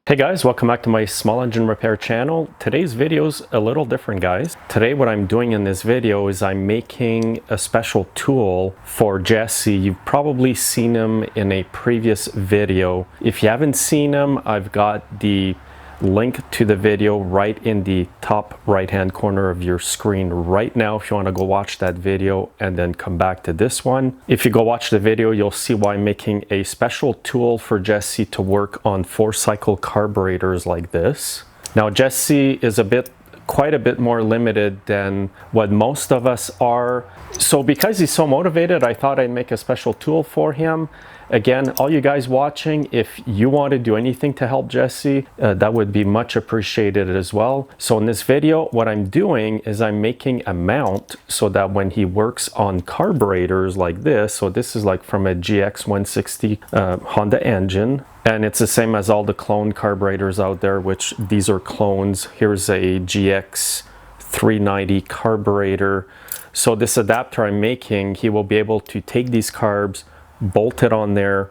Hey guys, welcome back to my small engine repair channel. Today's video is a little different, guys. Today what I'm doing in this video is I'm making a special tool for Jesse. You've probably seen him in a previous video. If you haven't seen him, I've got the link to the video right in the top right hand corner of your screen right now if you want to go watch that video and then come back to this one. If you go watch the video, you'll see why I'm making a special tool for Jesse to work on 4-cycle carburetors like this. Now Jesse is quite a bit more limited than what most of us are. So because he's so motivated, I thought I'd make a special tool for him. Again, all you guys watching, if you want to do anything to help Jesse, that would be much appreciated as well. So in this video, what I'm doing is I'm making a mount so that when he works on carburetors like this, so this is like from a GX 160 Honda engine, and it's the same as all the clone carburetors out there, which these are clones. Here's a GX 390 carburetor. So this adapter I'm making, he will be able to take these carbs, bolt it on there,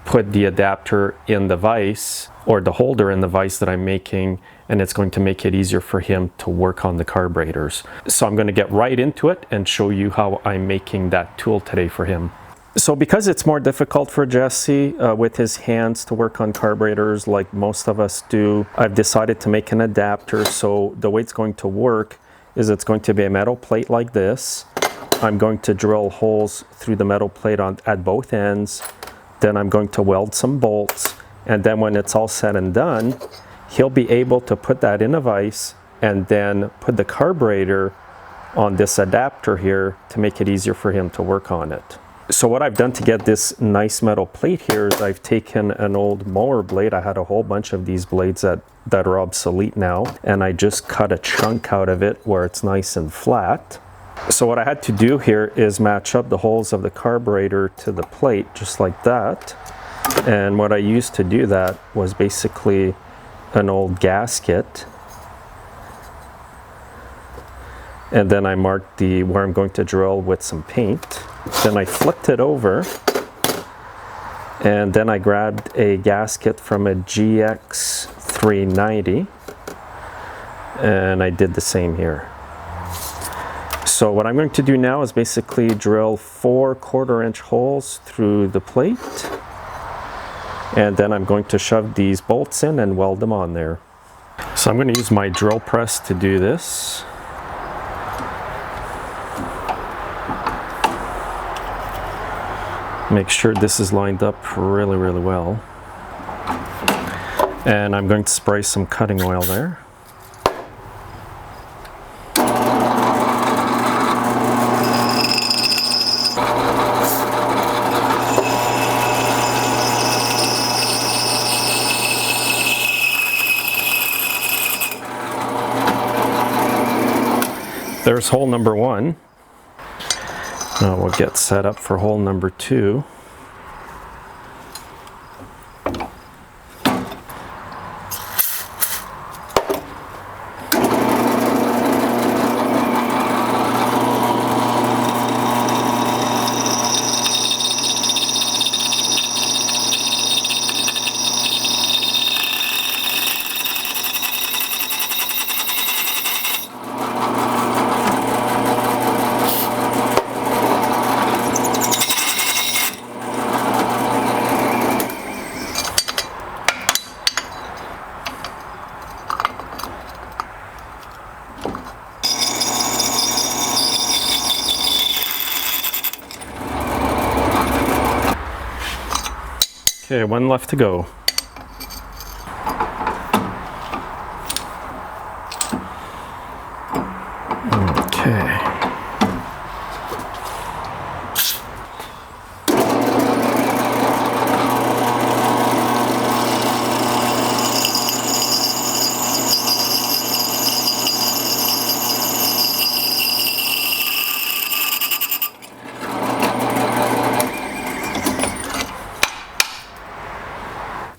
put the adapter in the vise or the holder in the vise that I'm making, and it's going to make it easier for him to work on the carburetors. So I'm going to get right into it and show you how I'm making that tool today for him. So because it's more difficult for Jesse with his hands to work on carburetors like most of us do, I've decided to make an adapter. So the way it's going to work is it's going to be a metal plate like this. I'm going to drill holes through the metal plate at both ends. Then I'm going to weld some bolts. And then when it's all said and done, he'll be able to put that in a vise and then put the carburetor on this adapter here to make it easier for him to work on it. So what I've done to get this nice metal plate here is I've taken an old mower blade. I had a whole bunch of these blades that are obsolete now, and I just cut a chunk out of it where it's nice and flat. So what I had to do here is match up the holes of the carburetor to the plate just like that. And what I used to do that was basically an old gasket. And then I marked where I'm going to drill with some paint. Then I flipped it over. And then I grabbed a gasket from a GX 390. And I did the same here. So what I'm going to do now is basically drill 4 1/4-inch holes through the plate. And then I'm going to shove these bolts in and weld them on there. So I'm going to use my drill press to do this. Make sure this is lined up really, really well. And I'm going to spray some cutting oil there. There's hole number 1. Now we'll get set up for hole number 2. Okay, 1 left to go. Okay.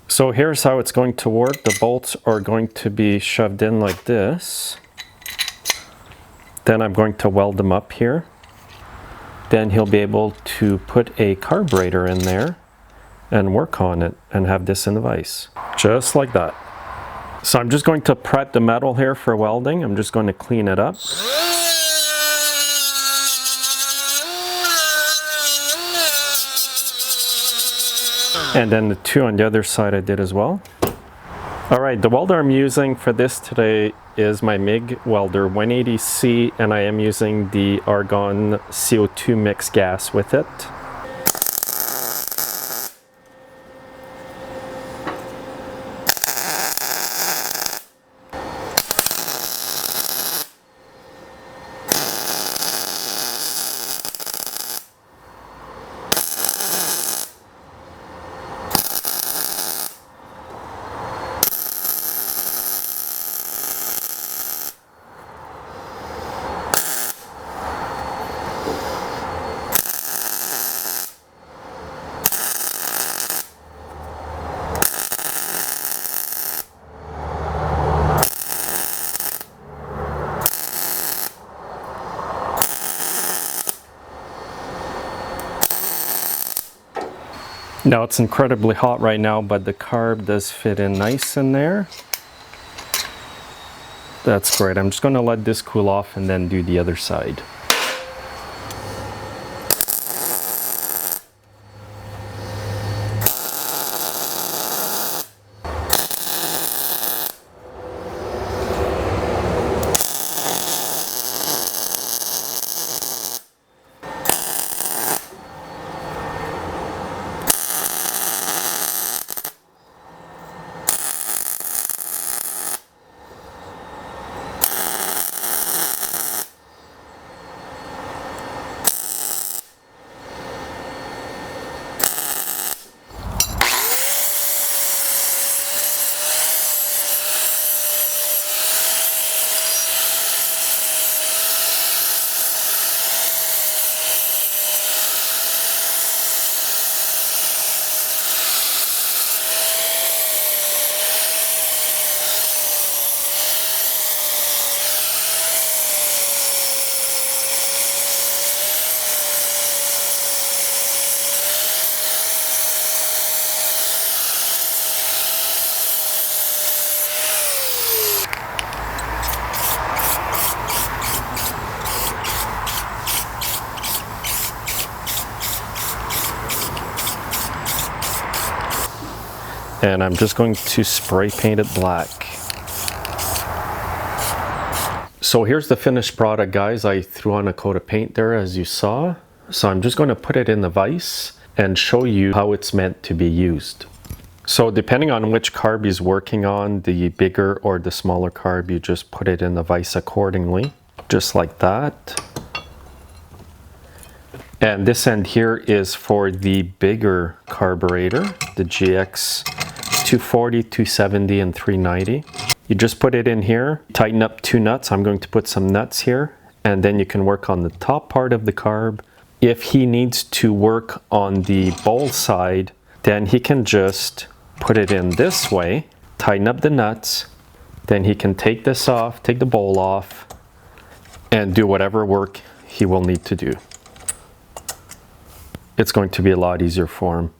So here's how it's going to work. The bolts are going to be shoved in like this. Then I'm going to weld them up here. Then he'll be able to put a carburetor in there and work on it and have this in the vise. Just like that. So I'm just going to prep the metal here for welding. I'm just going to clean it up. And then the two on the other side I did as well. Alright, the welder I'm using for this today is my MIG welder 180C, and I am using the argon CO2 mixed gas with it. Now it's incredibly hot right now, but the carb does fit in nice in there. That's great. I'm just going to let this cool off and then do the other side. And I'm just going to spray paint it black. So here's the finished product, guys. I threw on a coat of paint there, as you saw. So I'm just going to put it in the vise and show you how it's meant to be used. So depending on which carb he's working on, the bigger or the smaller carb, you just put it in the vise accordingly, just like that. And this end here is for the bigger carburetor, the GX 240, 270, and 390. You just put it in here, tighten up two nuts. I'm going to put some nuts here, and then you can work on the top part of the carb. If he needs to work on the bowl side, then he can just put it in this way, tighten up the nuts, then he can take this off, take the bowl off, and do whatever work he will need to do. It's going to be a lot easier for him.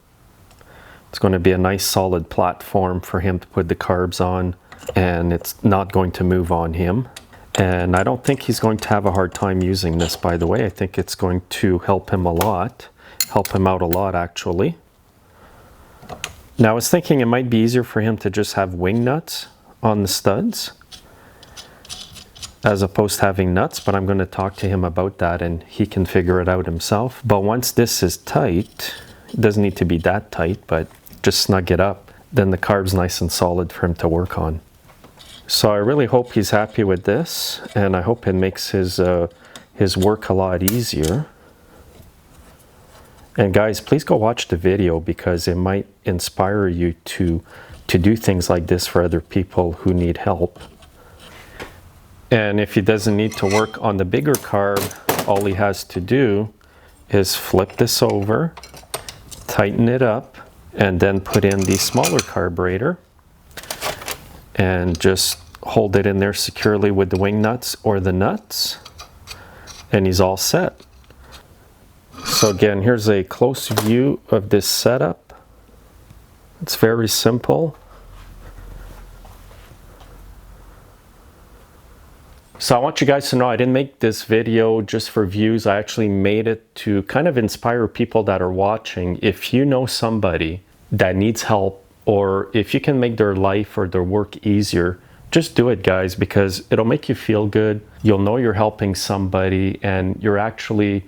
It's going to be a nice solid platform for him to put the carbs on, and it's not going to move on him. And I don't think he's going to have a hard time using this, by the way. I think it's going to help him a lot, help him out a lot actually. Now I was thinking it might be easier for him to just have wing nuts on the studs as opposed to having nuts, but I'm going to talk to him about that and he can figure it out himself. But once this is tight, it doesn't need to be that tight, but just snug it up, then the carb's nice and solid for him to work on. So I really hope he's happy with this, and I hope it makes his work a lot easier. And guys, please go watch the video because it might inspire you to do things like this for other people who need help. And if he doesn't need to work on the bigger carb, all he has to do is flip this over, tighten it up, and then put in the smaller carburetor and just hold it in there securely with the wing nuts or the nuts, and he's all set. So again, here's a close view of this setup. It's very simple. So I want you guys to know I didn't make this video just for views. I actually made it to kind of inspire people that are watching. If you know somebody that needs help, or if you can make their life or their work easier, just do it, guys, because it'll make you feel good. You'll know you're helping somebody, and you're actually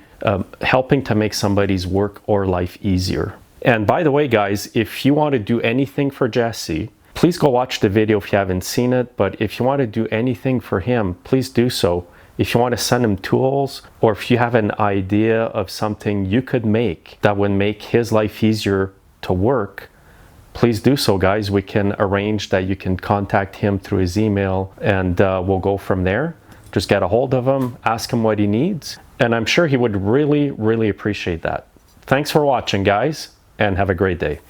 helping to make somebody's work or life easier. And by the way, guys, if you want to do anything for Jesse, please go watch the video if you haven't seen it. But if you want to do anything for him, please do so. If you want to send him tools, or if you have an idea of something you could make that would make his life easier to work, please do so, guys. We can arrange that you can contact him through his email, and we'll go from there. Just get a hold of him, ask him what he needs, and I'm sure he would really, really appreciate that. Thanks for watching, guys, and have a great day.